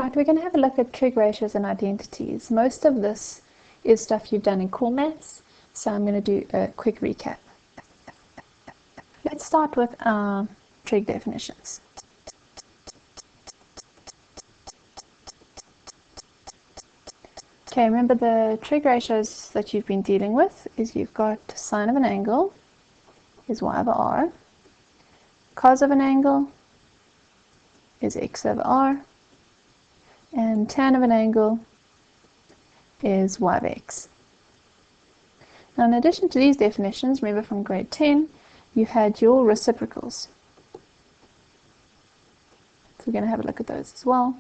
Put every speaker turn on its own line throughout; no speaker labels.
Right, we're going to have a look at trig ratios and identities. Most of this is stuff you've done in core maths, so I'm going to do a quick recap. Let's start with our trig definitions. Okay, remember the trig ratios that you've been dealing with is you've got sine of an angle is y over r, cos of an angle is x over r, and tan of an angle is y over x. Now, in addition to these definitions, remember from grade 10, you had your reciprocals. So we're going to have a look at those as well.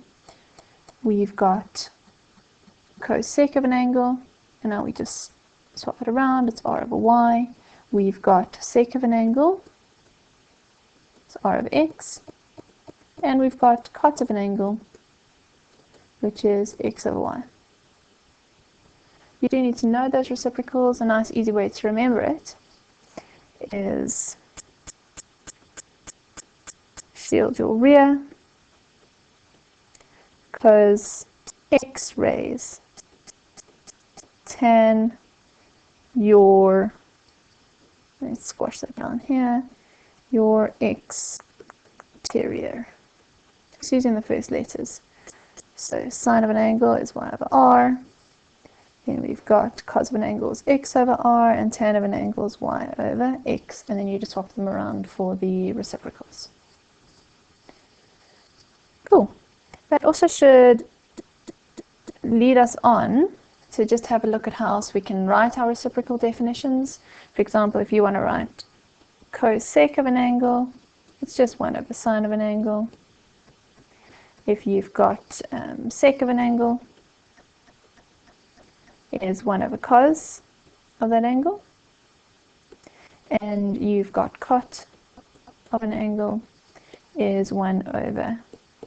We've got cosec of an angle, and now we just swap it around, it's r over y. We've got sec of an angle, it's r over x. And we've got cot of an angle, which is x over y. You do need to know those reciprocals. A nice easy way to remember it is shield your rear, cos x rays tan your, let's squash that down here, your exterior. Just using the first letters. So sine of an angle is y over r. Then we've got cos of an angle is x over r, and tan of an angle is y over x. And then you just swap them around for the reciprocals. Cool. That also should lead us on to just have a look at how else we can write our reciprocal definitions. For example, if you want to write cosec of an angle, it's just 1 over sine of an angle. If you've got sec of an angle, it is 1 over cos of that angle. And you've got cot of an angle is 1 over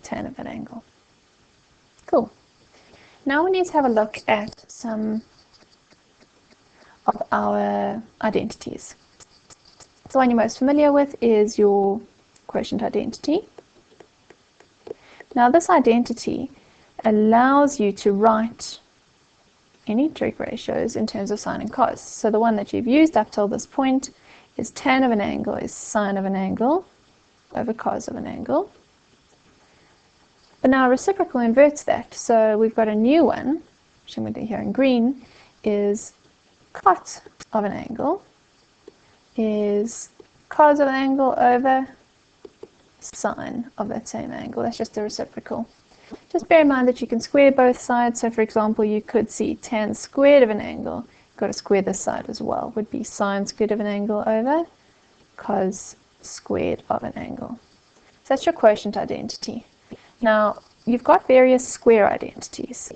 tan of that angle. Cool. Now we need to have a look at some of our identities. The one you're most familiar with is your quotient identity. Now this identity allows you to write any trig ratios in terms of sine and cos. So the one that you've used up till this point is tan of an angle is sine of an angle over cos of an angle. But now reciprocal inverts that. So we've got a new one, which I'm going to do here in green, is cot of an angle is cos of an angle over sine of that same angle. That's just a reciprocal. Just bear in mind that you can square both sides. So for example, you could see tan squared of an angle. You've got to square this side as well. Would be sine squared of an angle over cos squared of an angle. So that's your quotient identity. Now, you've got various square identities,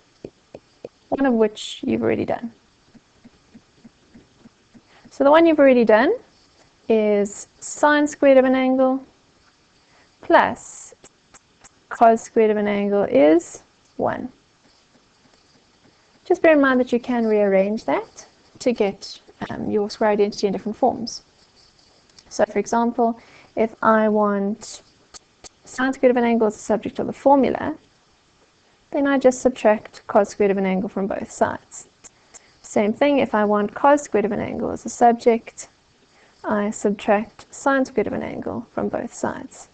one of which you've already done. So the one you've already done is sine squared of an angle plus cos squared of an angle is 1. Just bear in mind that you can rearrange that to get your square identity in different forms. So for example, if I want sine squared of an angle as the subject of the formula, then I just subtract cos squared of an angle from both sides. Same thing, if I want cos squared of an angle as the subject, I subtract sine squared of an angle from both sides.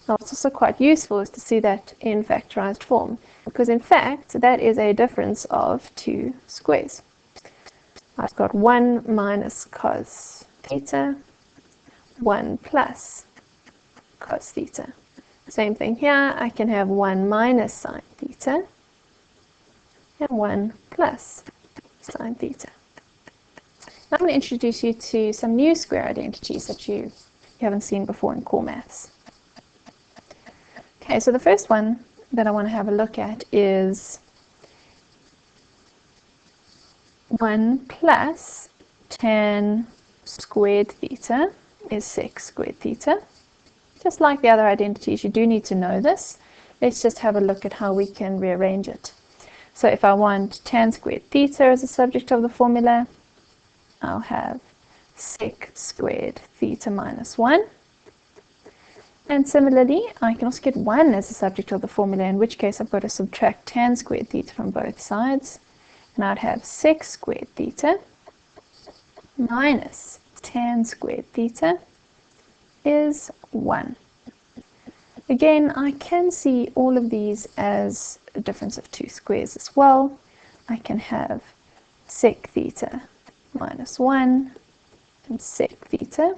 Now what's also quite useful is to see that in factorized form, because in fact that is a difference of 2 squares. I've got 1 minus cos theta, 1 plus cos theta. Same thing here, I can have 1 minus sine theta and 1 plus sine theta. Now I'm going to introduce you to some new square identities that you haven't seen before in core maths. Okay, so the first one that I want to have a look at is 1 plus tan squared theta is sec squared theta. Just like the other identities, you do need to know this. Let's just have a look at how we can rearrange it. So if I want tan squared theta as the subject of the formula, I'll have sec squared theta minus 1. And similarly, I can also get 1 as the subject of the formula, in which case I've got to subtract tan squared theta from both sides. And I'd have sec squared theta minus tan squared theta is 1. Again, I can see all of these as a difference of two squares as well. I can have sec theta minus 1 and sec theta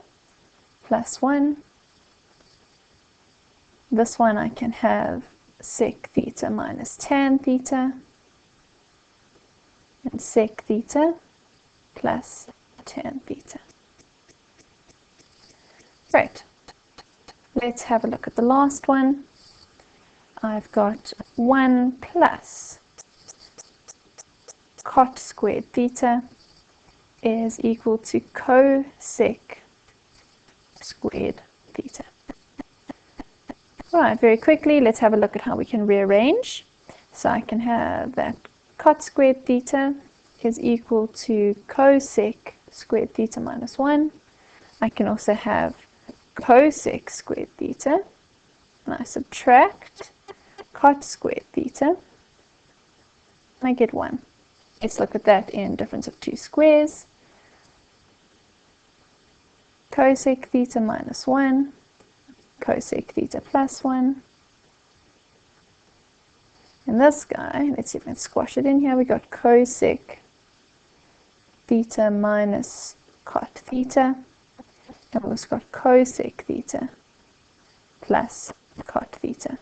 plus 1. This one I can have sec theta minus tan theta and sec theta plus tan theta. Great. Let's have a look at the last one. I've got 1 plus cot squared theta is equal to cosec squared theta. Right, very quickly, let's have a look at how we can rearrange. So I can have that cot squared theta is equal to cosec squared theta minus 1. I can also have cosec squared theta, and I subtract cot squared theta, and I get 1. Let's look at that in difference of two squares. Cosec theta minus 1, cosec theta plus 1. And this guy, let's see if I can squash it in here. We got cosec theta minus cot theta. And we've also got cosec theta plus cot theta.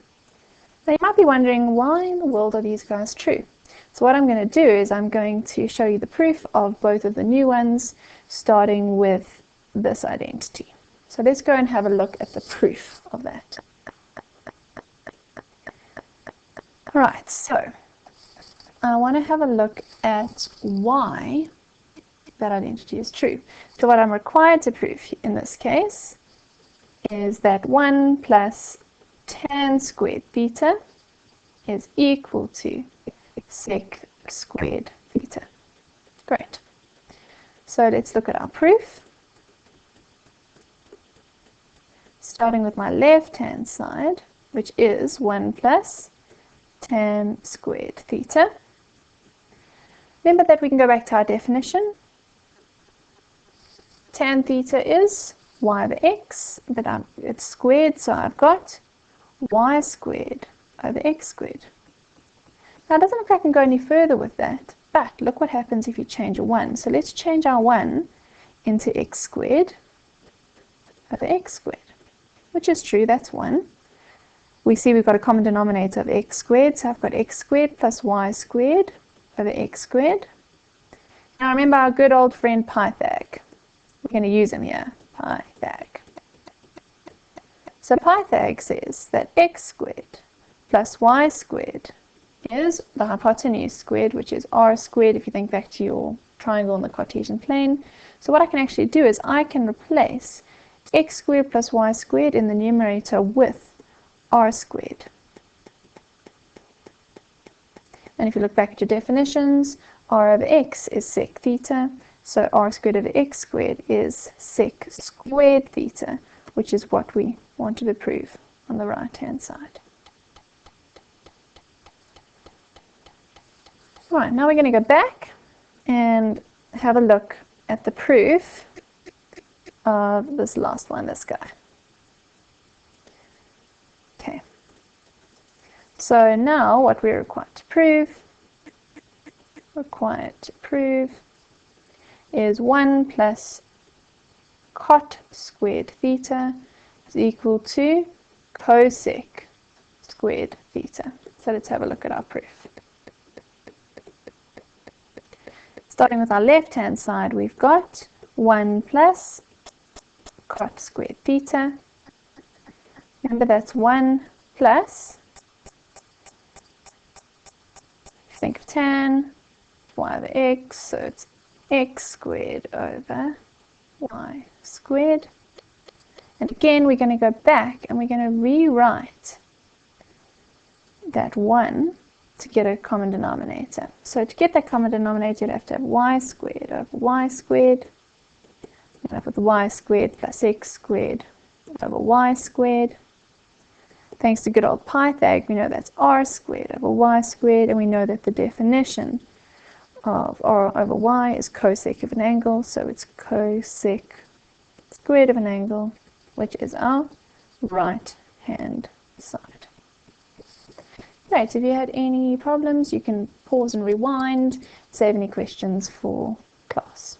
Now you might be wondering, why in the world are these guys true? So what I'm going to do is I'm going to show you the proof of both of the new ones, starting with this identity. So let's go and have a look at the proof of that. Alright, so I want to have a look at why that identity is true. So what I'm required to prove in this case is that 1 plus tan squared theta is equal to sec squared theta. Great. So let's look at our proof. Starting with my left-hand side, which is 1 plus tan squared theta. Remember that we can go back to our definition. Tan theta is y over x, but it's squared, so I've got y squared over x squared. Now it doesn't look like I can go any further with that, but look what happens if you change a 1. So let's change our 1 into x squared over x squared, which is true, that's 1. We see we've got a common denominator of x squared, so I've got x squared plus y squared over x squared. Now remember our good old friend Pythag. We're going to use him here, Pythag. So Pythag says that x squared plus y squared is the hypotenuse squared, which is r squared if you think back to your triangle in the Cartesian plane. So what I can actually do is I can replace x squared plus y squared in the numerator with r squared. And if you look back at your definitions, r over x is sec theta, so r squared over x squared is sec squared theta, which is what we wanted to prove on the right-hand side. Right, now we're going to go back and have a look at the proof of this last one, this guy. Okay. So now what we're required to prove is 1 plus cot squared theta is equal to cosec squared theta. So let's have a look at our proof. Starting with our left-hand side, we've got 1 plus cot squared theta. Remember, that's 1 plus, if you think of tan, y over x, so it's x squared over y squared. And again, we're going to go back and we're going to rewrite that 1 to get a common denominator. So to get that common denominator, you'd have to have y squared over y squared. You'd have with y squared plus x squared over y squared. Thanks to good old Pythag, we know that's r squared over y squared, and we know that the definition of r over y is cosec of an angle, so it's cosec squared of an angle, which is our right hand side. Great, if you had any problems, you can pause and rewind, save any questions for class.